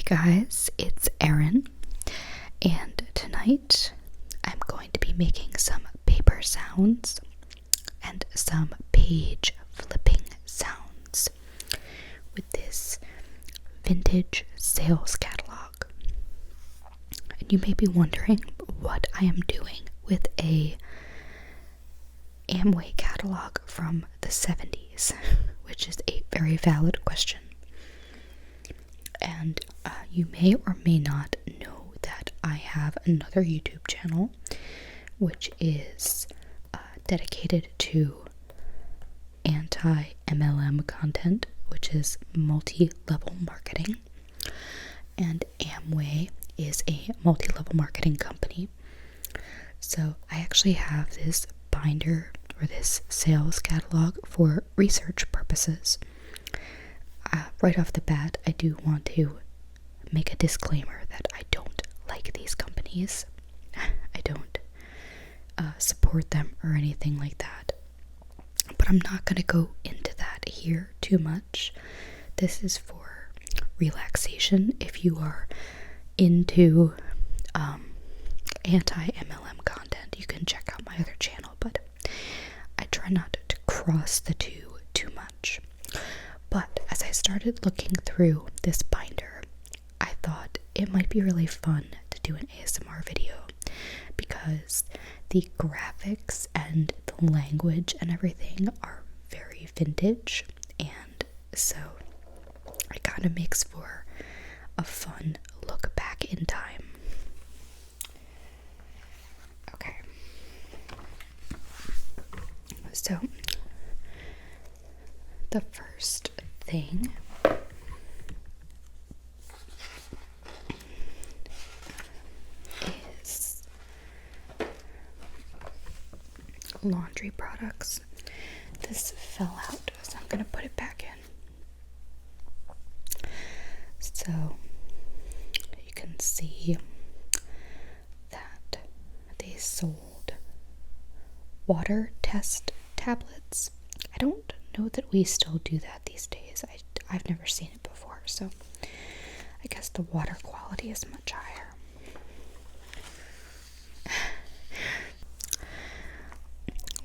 guys, it's Erin, and tonight I'm going to be making some paper sounds and some page flipping sounds with this vintage sales catalog. And you may be wondering what I am doing with a Amway catalog from the 70s, which is a very valid question. And you may or may not know that I have another YouTube channel which is dedicated to anti-MLM content, which is multi-level marketing. And Amway is a multi-level marketing company. So I actually have this binder or this sales catalog for research purposes. Right off the bat, I do want to make a disclaimer that I don't like these companies. I don't support them or anything like that. But I'm not going to go into that here too much. This is for relaxation. If you are into anti-MLM content, you can check out my other channel, but I try not to cross the two too much. But as I started looking through this binder, I thought it might be really fun to do an ASMR video because the graphics and the language and everything are very vintage, and so it kind of makes for a fun look back in time. Okay. So the first thing is laundry products. This fell out, so I'm going to put it back in. So you can see that they sold water test tablets. I don't know that we still do that these days. I've never seen it before, so I guess the water quality is much higher.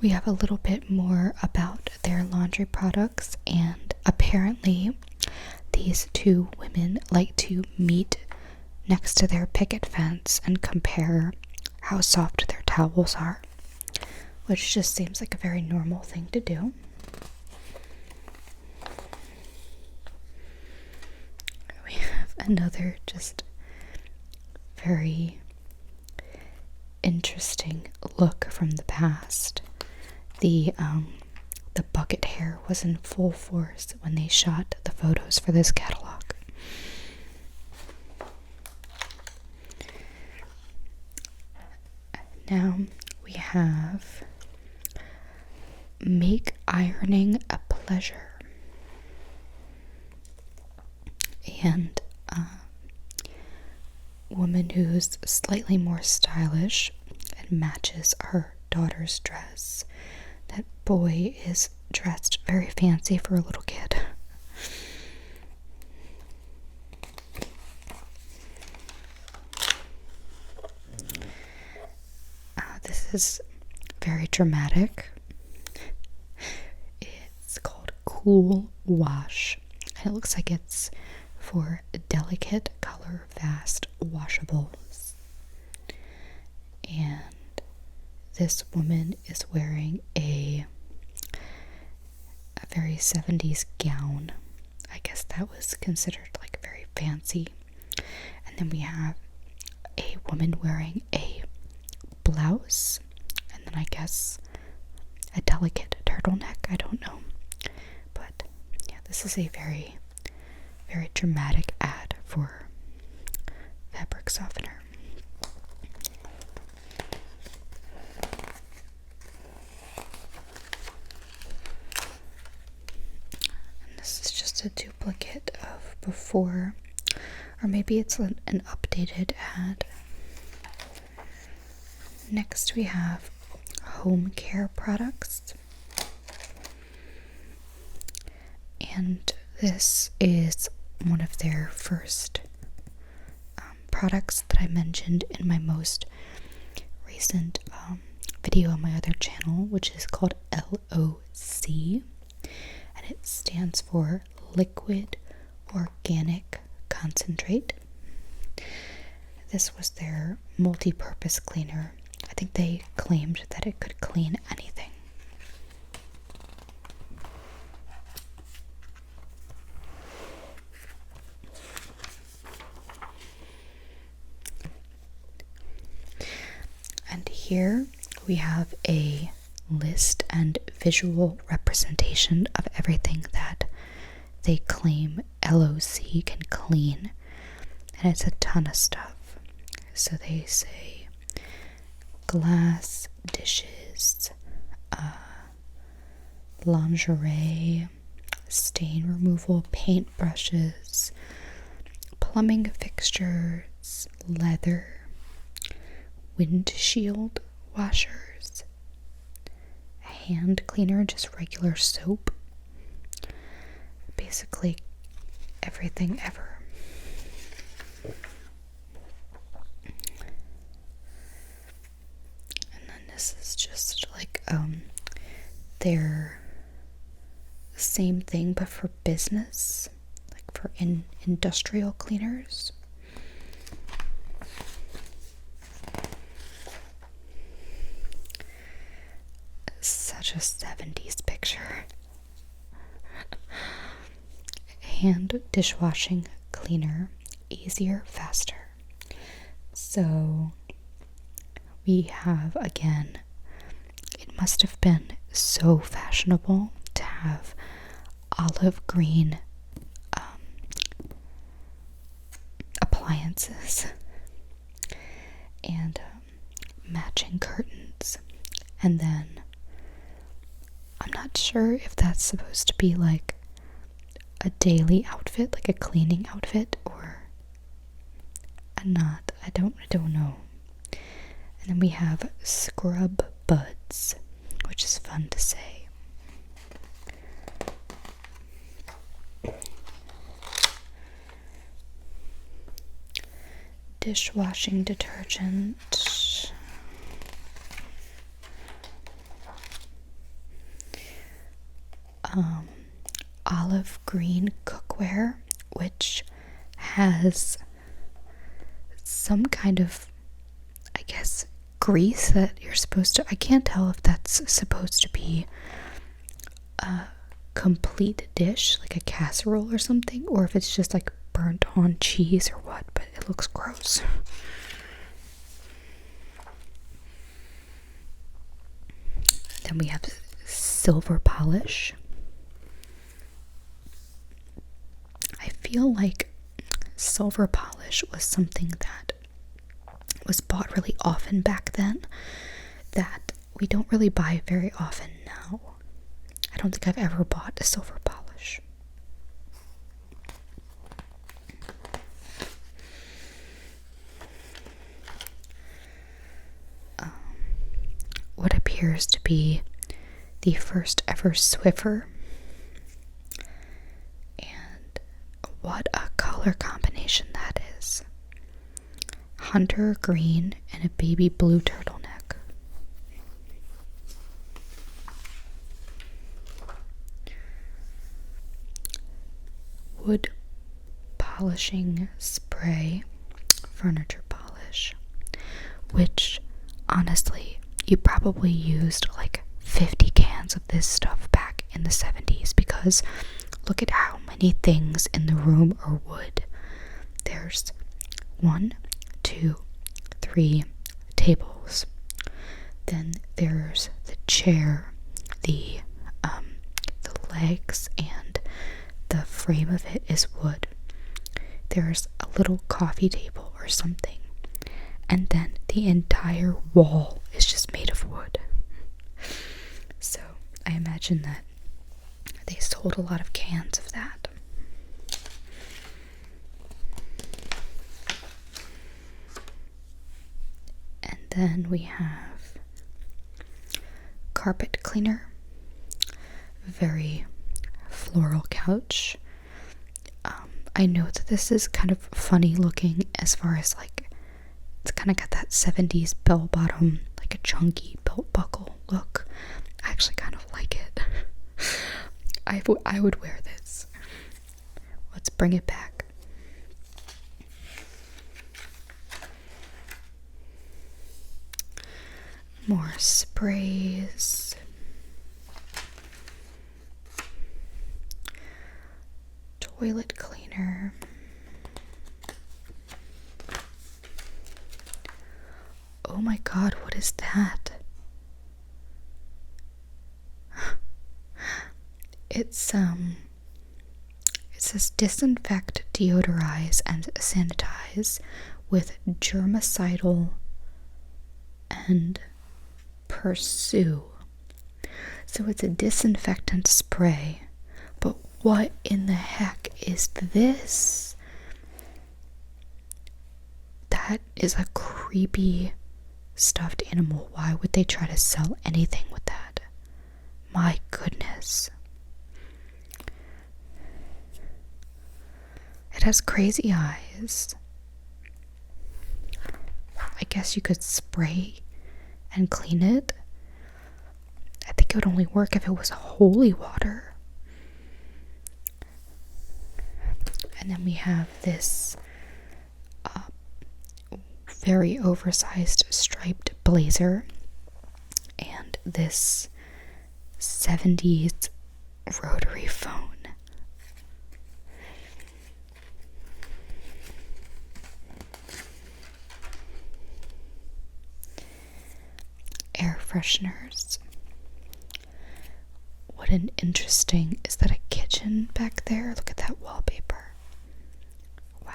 We have a little bit more about their laundry products, and apparently these two women like to meet next to their picket fence and compare how soft their towels are, which just seems like a very normal thing to do. We have another just very interesting look from the past. The bucket hair was in full force when they shot the photos for this catalog. Now we have Make Ironing a Pleasure. And a woman who's slightly more stylish and matches her daughter's dress. That boy is dressed very fancy for a little kid. This is very dramatic. It's called Cool Wash, and it looks like it's for delicate color fast washables. And this woman is wearing a very 70s gown. I guess that was considered like very fancy. And then we have a woman wearing a blouse, and then I guess a delicate turtleneck. I don't know. But yeah, this is a very, very dramatic ad for fabric softener. A duplicate of before, or maybe it's an updated ad. Next we have home care products, and this is one of their first products that I mentioned in my most recent video on my other channel, which is called LOC, and it stands for Liquid Organic Concentrate. This was their multi-purpose cleaner. I think they claimed that it could clean anything. And here we have a list and visual representation of everything that they claim LOC can clean. And it's a ton of stuff. So they say glass, dishes, lingerie, stain removal, paint brushes, plumbing fixtures, leather, windshield washers, hand cleaner, just regular soap, basically everything ever. And then this is just like their same thing but for business, like for industrial cleaners. Such a 70s picture. Hand dishwashing cleaner, easier, faster. So we have, again, it must have been so fashionable to have olive green appliances and matching curtains. And then I'm not sure if that's supposed to be like a daily outfit, like a cleaning outfit, or not. I don't know. And then we have scrub buds, which is fun to say. Dishwashing detergent. Olive green cookware, which has some kind of, I guess, grease that you're supposed to, I can't tell if that's supposed to be a complete dish, like a casserole or something, or if it's just like burnt on cheese or what, but it looks gross. Then we have silver polish. I feel like silver polish was something that was bought really often back then that we don't really buy very often now. I don't think I've ever bought a silver polish. What appears to be the first ever Swiffer. And what a color combination that is. Hunter green and a baby blue turtleneck. Wood polishing spray, furniture polish, which honestly you probably used like 50 cans of this stuff back in the 70s, because look at how many things in the room are wood. There's 1, 2, 3 tables. Then there's the chair, the legs, and the frame of it is wood. There's a little coffee table or something. And then the entire wall is just made of wood. So I imagine that they sold a lot of cans of that. And then we have carpet cleaner, very floral couch. I know that this is kind of funny looking as far as like, it's kind of got that 70s bell bottom, like a chunky belt buckle look. I actually kind of like it. I would wear this. Let's bring it back. More sprays. Toilet cleaner. Oh my god, what is that? It says disinfect, deodorize, and sanitize with germicidal and pursue. So it's a disinfectant spray, but what in the heck is this? That is a creepy stuffed animal. Why would they try to sell anything with that? My goodness. It has crazy eyes. I guess you could spray and clean it. I think it would only work if it was holy water. And then we have this very oversized striped blazer and this 70s rotary phone. Air fresheners. What an interesting, is that a kitchen back there? Look at that wallpaper. Wow.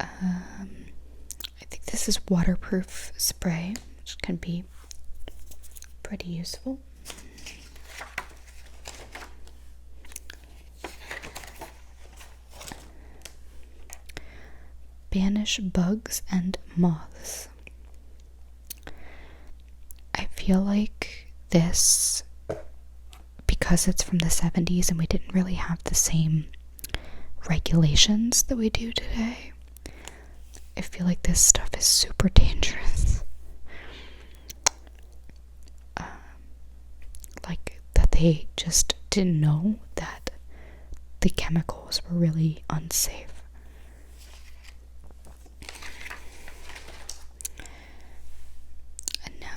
I think this is waterproof spray, which can be pretty useful. Banish bugs and moths. I feel like this, because it's from the 70s and we didn't really have the same regulations that we do today, I feel like this stuff is super dangerous. Like that they just didn't know that the chemicals were really unsafe.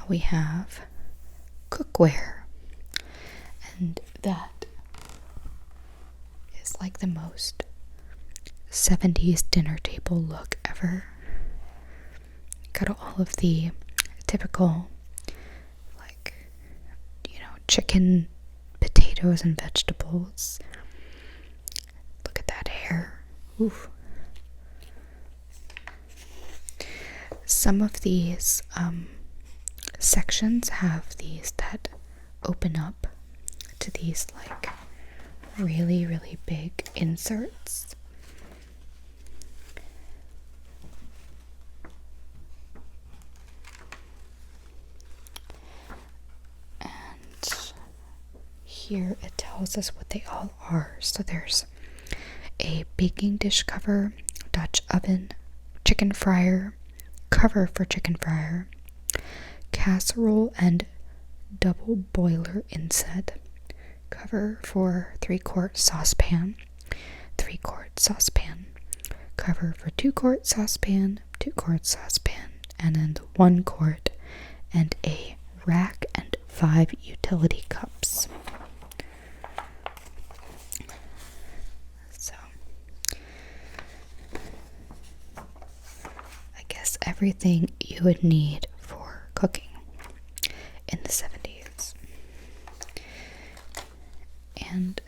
We have cookware, and that is like the most 70s dinner table look ever. Got all of the typical, like, chicken, potatoes, and vegetables. Look at that hair. Oof. Some of these sections have these that open up to these like really, really big inserts. And here it tells us what they all are. So there's a baking dish cover, Dutch oven, chicken fryer, cover for chicken fryer, casserole and double boiler inset, cover for 3-quart saucepan, 3-quart saucepan, cover for 2-quart saucepan, 2-quart saucepan, and then the 1-quart, and a rack and 5 utility cups. So I guess everything you would need for cooking in the 70s. And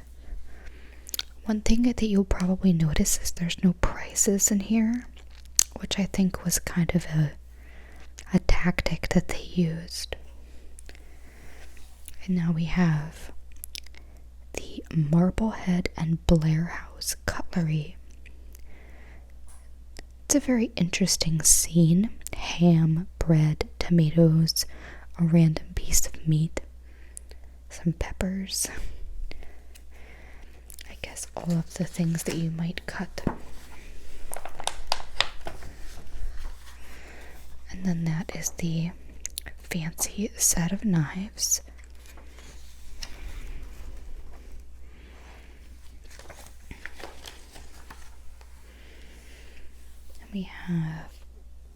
one thing that you'll probably notice is there's no prices in here, which I think was kind of a tactic that they used. And now we have the Marblehead and Blair House Cutlery. It's a very interesting scene. Ham, bread, tomatoes, a random piece of meat, some peppers, I guess all of the things that you might cut. And then that is the fancy set of knives. And we have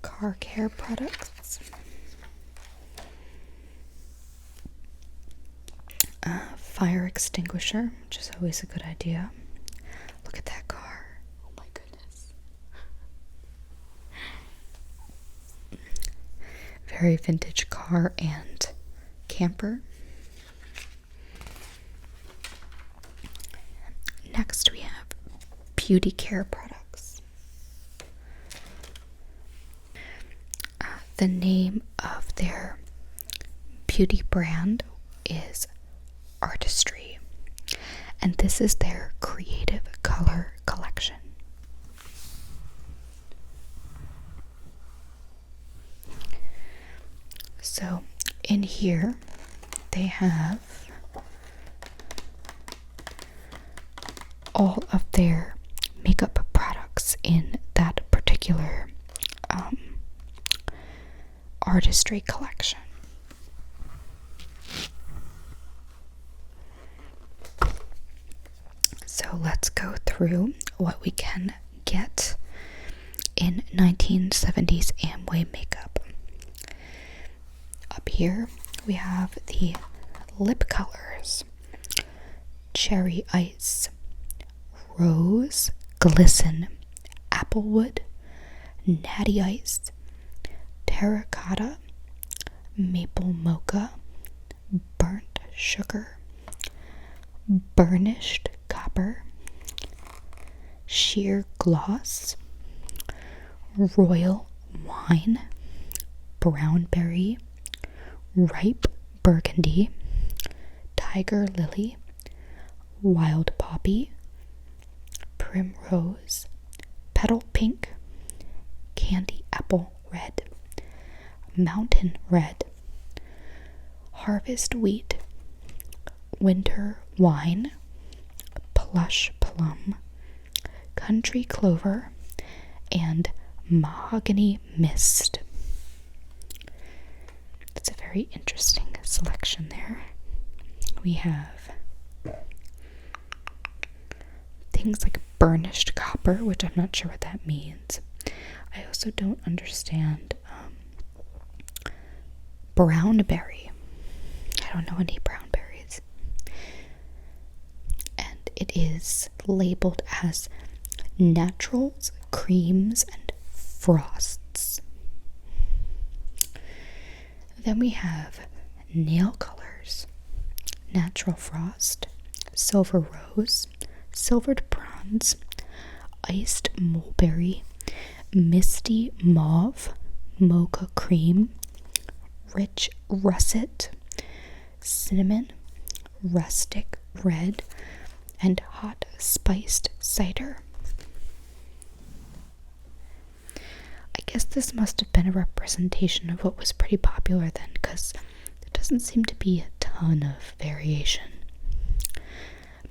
car care products. Fire extinguisher, which is always a good idea. Look at that car. Oh my goodness. Very vintage car and camper. Next we have beauty care products. The name of their beauty brand is Artistry, and this is their creative color collection. So in here they have all of their makeup products in that particular Artistry collection. So let's go through what we can get in 1970s Amway makeup. Up here we have the lip colors: Cherry Ice, Rose, Glisten, Applewood, Natty Ice, Terracotta, Maple Mocha, Burnt Sugar, Burnished Copper, Sheer Gloss, Royal Wine, Brown Berry, Ripe Burgundy, Tiger Lily, Wild Poppy, Primrose, Petal Pink, Candy Apple Red, Mountain Red, Harvest Wheat, Winter Wine, Plush Plum, Country Clover, and Mahogany Mist. That's a very interesting selection there. We have things like burnished copper, which I'm not sure what that means. I also don't understand brown berry. I don't know any brown berries. And it is labeled as naturals, creams, and frosts. Then we have nail colors: Natural Frost, Silver Rose, Silvered Bronze, Iced Mulberry, Misty Mauve, Mocha Cream, Rich Russet, Cinnamon, Rustic Red, and Hot Spiced Cider. I guess this must have been a representation of what was pretty popular then, because there doesn't seem to be a ton of variation.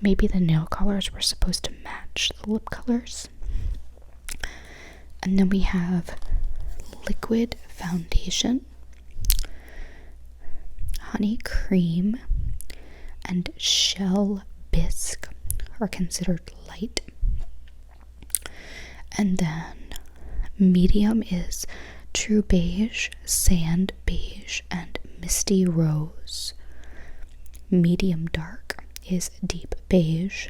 Maybe the nail colors were supposed to match the lip colors. And then we have liquid foundation, honey cream, and shell bisque are considered light. And then medium is true beige, sand beige, and misty rose. Medium dark is deep beige,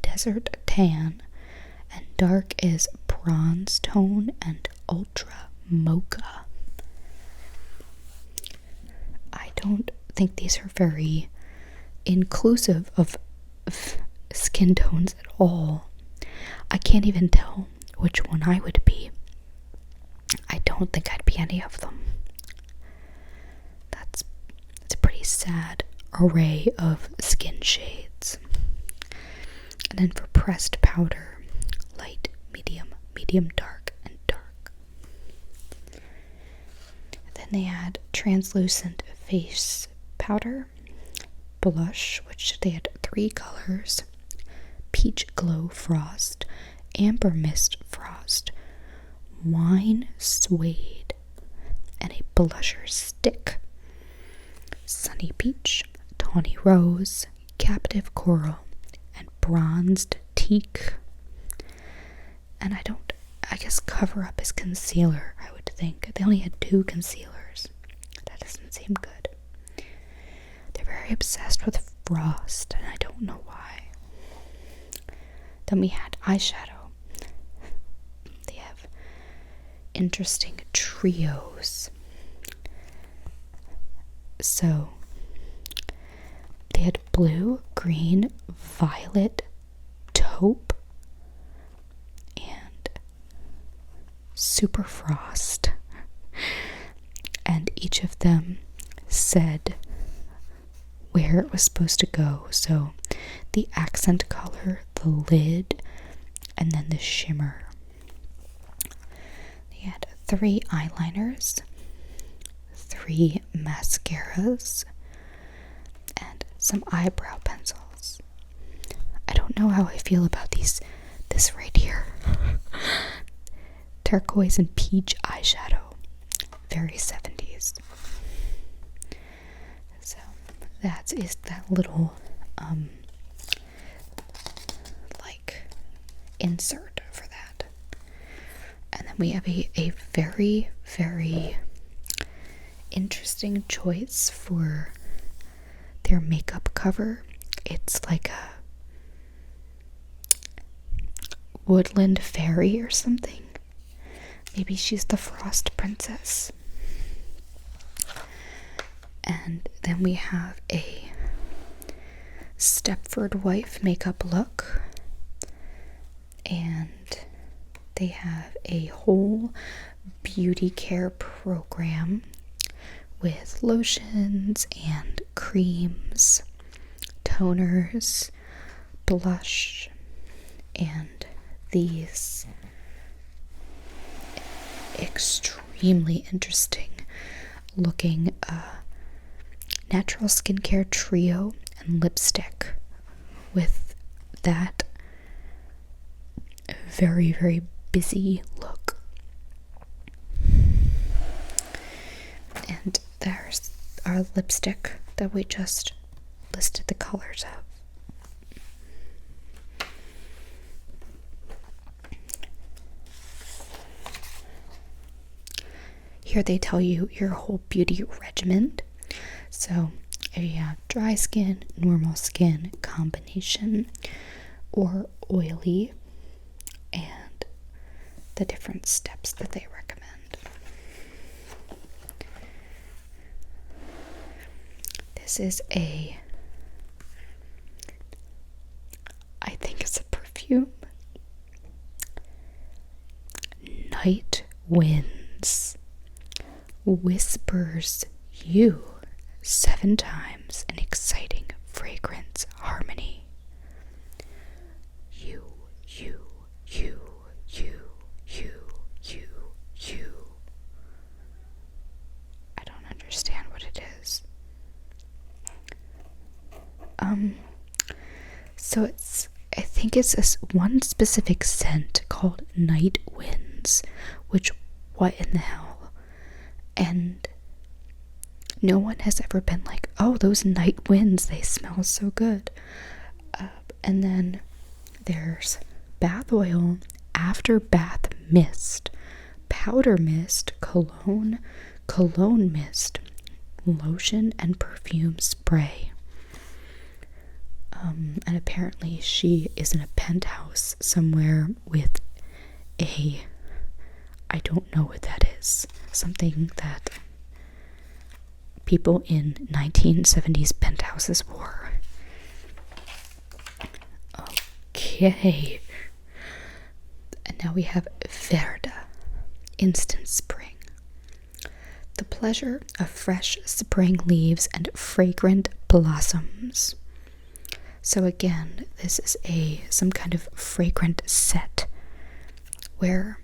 desert tan, and dark is bronze tone and ultra mocha. I don't think these are very inclusive of skin tones at all. I can't even tell which one I would be. I don't think I'd be any of them. It's a pretty sad array of skin shades. And then for pressed powder, light, medium, medium dark, and dark. Then they add translucent face powder, blush, which they had 3 colors, peach glow frost, amber mist frost, wine suede, and a blusher stick. Sunny peach, tawny rose, captive coral, and bronzed teak. And I guess cover up is concealer, I would think. They only had 2 concealers. That doesn't seem good. They're very obsessed with frost, and I don't know why. Then we had eyeshadow. They have interesting trios. So, they had blue, green, violet, taupe, and super frost. And each of them said where it was supposed to go. So, the accent color, the lid, and then the shimmer. They had 3 eyeliners, 3 mascaras, and some eyebrow pencils. I don't know how I feel about this right here. Turquoise and peach eyeshadow. Very 70s. So that is that little like insert for that. And then we have a very, very interesting choice for their makeup cover. It's like a woodland fairy or something. Maybe she's the frost princess. And then we have a Stepford wife makeup look. And they have a whole beauty care program with lotions and creams, toners, blush, and these extremely interesting looking natural skincare trio and lipstick with that very, very busy look. And there's our lipstick that we just listed the colors of. Here they tell you your whole beauty regimen. So if you have dry skin, normal skin, combination, or oily, and the different steps that they recommend. This is I think it's a perfume. Night Winds whispers you 7 times an exciting fragrance harmony. You. I don't understand what it is. So I think it's this one specific scent called Night Winds, which, what in the hell? And no one has ever been like, oh, those night winds, they smell so good. And then there's bath oil, after bath mist, powder mist, cologne mist, lotion, and perfume spray. And apparently she is in a penthouse somewhere with I don't know what that is. Something that people in 1970s penthouses wore. Okay. And now we have Verda, Instant Spring. The pleasure of fresh spring leaves and fragrant blossoms. So again, this is some kind of fragrant set where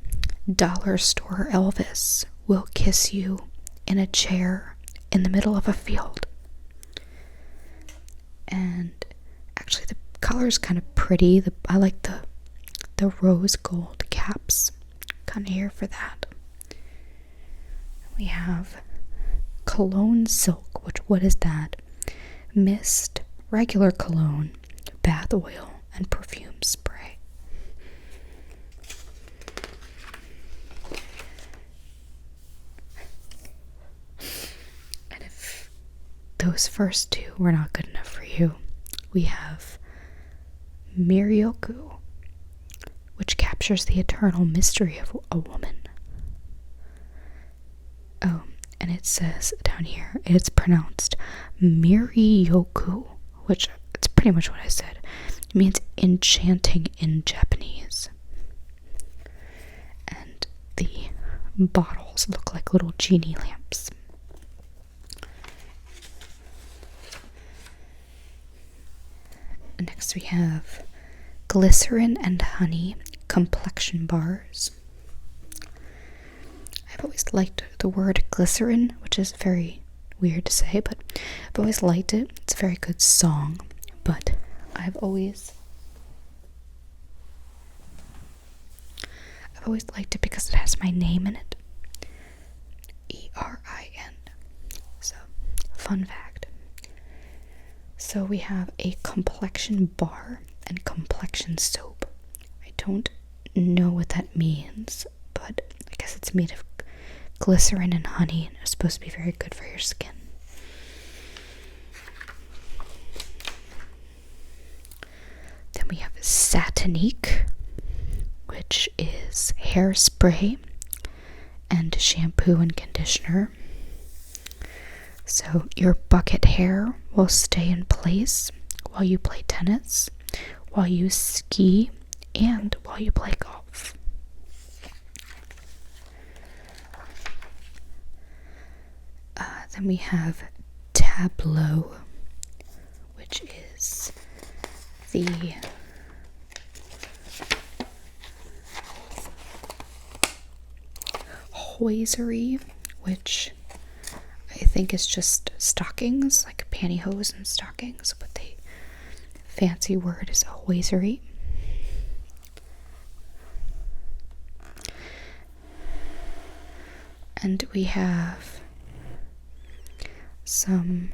dollar store Elvis will kiss you in a chair in the middle of a field. And actually the color is kind of pretty. I like the rose gold caps. Kind of here for that. We have cologne silk, which, what is that? Mist, regular cologne, bath oil, and perfume spray. And if those first two were not good enough for you, we have Miryoku, which captures the eternal mystery of a woman. Oh, and it says down here, it's pronounced Miryoku, which it's pretty much what I said. It means enchanting in Japanese. And the bottles look like little genie lamps. Next we have glycerin and honey complexion bars. I've always liked the word glycerin, which is very weird to say, but I've always liked it. It's a very good song, but I've always liked it because it has my name in it. E-R-I-N. So, fun fact. So we have a complexion bar and complexion soap. I don't know what that means, but I guess it's made of glycerin and honey, and it's supposed to be very good for your skin. Then we have Satinique, which is hairspray and shampoo and conditioner. So your bucket hair will stay in place while you play tennis, while you ski, and while you play golf. Then we have Tableau, which is the hosiery, which I think is just stockings, like pantyhose and stockings, but the fancy word is a hosiery. And we have some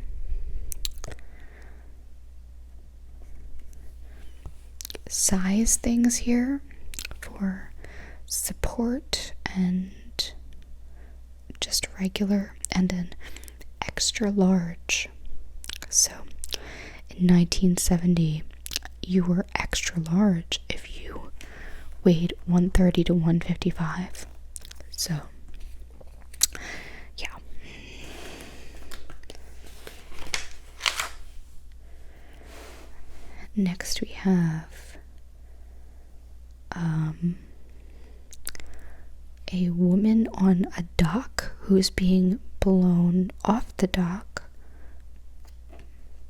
size things here for support and just regular, and an extra large. So in 1970 you were extra large if you weighed 130 to 155. So yeah. Next we have a woman on a dock who's being blown off the dock,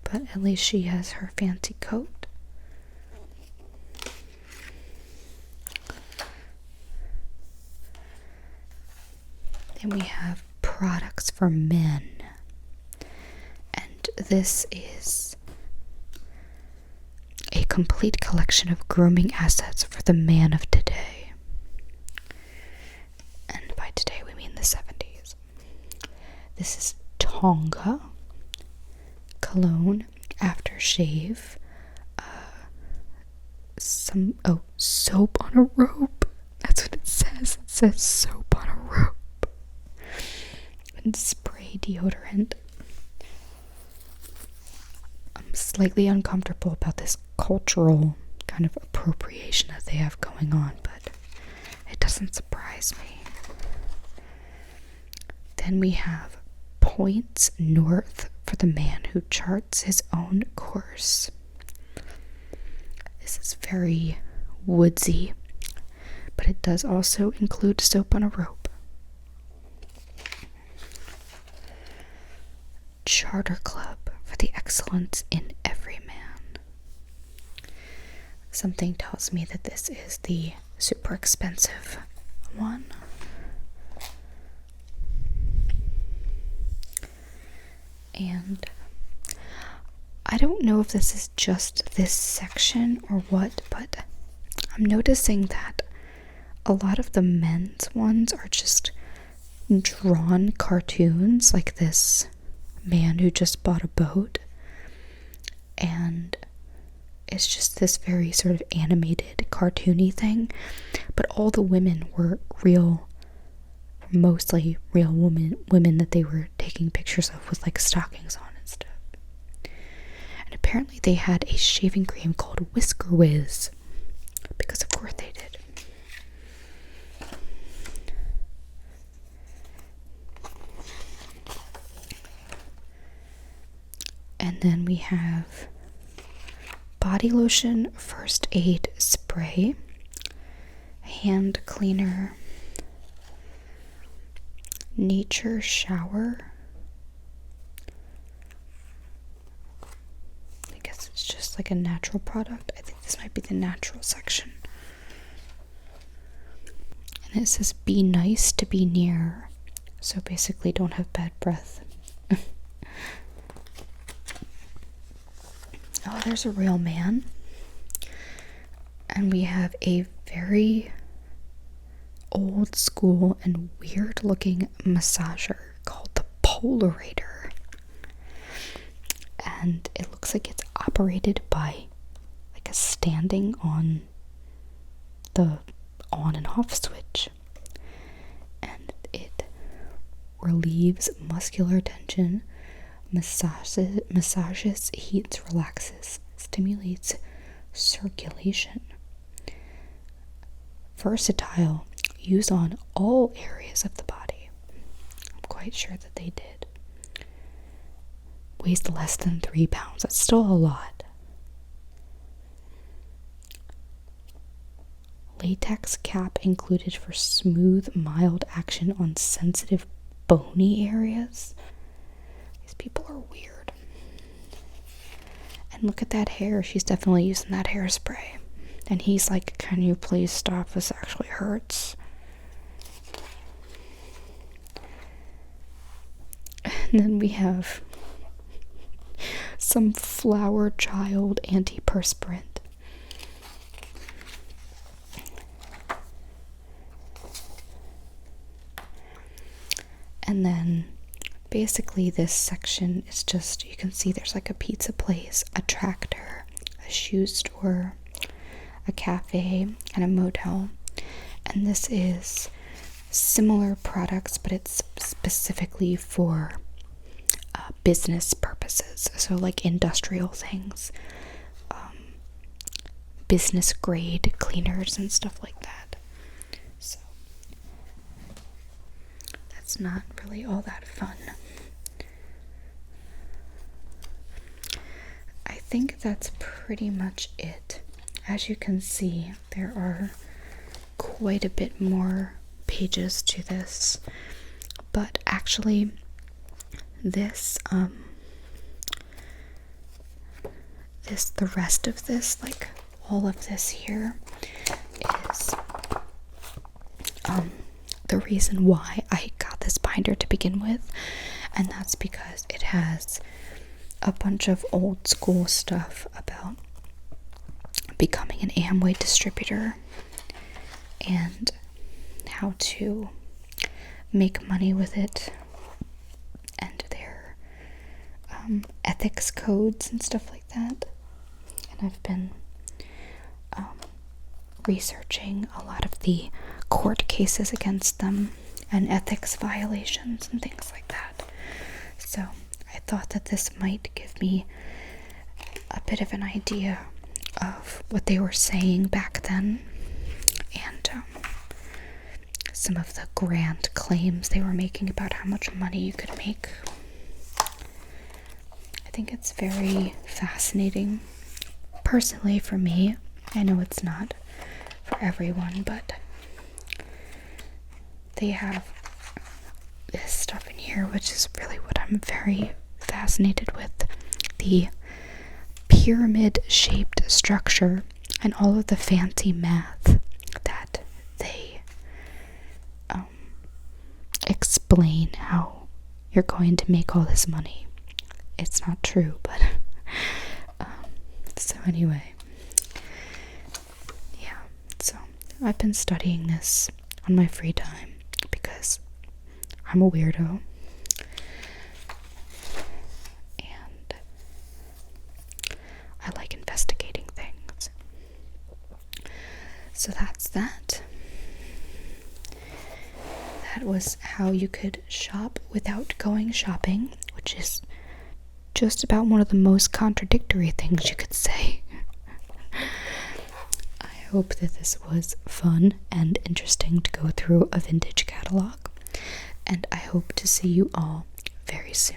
but at least she has her fancy coat. Then we have products for men, and this is a complete collection of grooming assets for the man of today. And by today we mean the 70s. This is Tonga cologne, aftershave, soap on a rope. That's what it says. It says soap on a rope. And spray deodorant. I'm slightly uncomfortable about this cultural kind of appropriation that they have going on, but it doesn't surprise me. Then we have Points North for the man who charts his own course. This is very woodsy, but it does also include soap on a rope. Charter Club for the excellence in every man. Something tells me that this is the super expensive one. And I don't know if this is just this section or what, but I'm noticing that a lot of the men's ones are just drawn cartoons, like this man who just bought a boat, and it's just this very sort of animated, cartoony thing. But all the women were mostly real women that they were taking pictures of with like stockings on and stuff. And apparently they had a shaving cream called Whisker Whiz, because of course they did. And then we have body lotion, first aid spray, hand cleaner, nature shower. I guess it's just like a natural product. I think this might be the natural section. And it says be nice to be near. So basically don't have bad breath. Oh, there's a real man. And we have a very old school and weird looking massager called the Polarator. And it looks like it's operated by like a standing on the on and off switch. And it relieves muscular tension, massages, heats, relaxes, stimulates circulation. Versatile, use on all areas of the body. I'm quite sure that they did. Weighs less than 3 pounds. That's still a lot. Latex cap included for smooth, mild action on sensitive, bony areas. These people are weird. And look at that hair. She's definitely using that hairspray. And he's like, can you please stop? This actually hurts. And then we have some flower child antiperspirant. And then basically this section is just, you can see there's like a pizza place, a tractor, a shoe store, a cafe, and a motel. And this is similar products, but it's specifically for business purposes. So like industrial things, business grade cleaners and stuff like that. So that's not really all that fun. I think that's pretty much it. As you can see, there are quite a bit more pages to this, but actually this the rest of this, like all of this here, is the reason why I got this binder to begin with, and that's because it has a bunch of old school stuff about becoming an Amway distributor and how to make money with it, and their ethics codes and stuff like that. And I've been researching a lot of the court cases against them and ethics violations and things like that. So I thought that this might give me a bit of an idea of what they were saying back then, and some of the grand claims they were making about how much money you could make. I think it's very fascinating. Personally, for me, I know it's not for everyone, but they have this stuff in here, which is really what I'm very fascinated with. The pyramid-shaped structure and all of the fancy math that they explain how you're going to make all this money. it's not true, but so anyway, yeah, so I've been studying this on my free time because I'm a weirdo, and I like investigating things. So that's that. That was how you could shop without going shopping, which is just about one of the most contradictory things you could say. I hope that this was fun and interesting to go through a vintage catalog, and I hope to see you all very soon.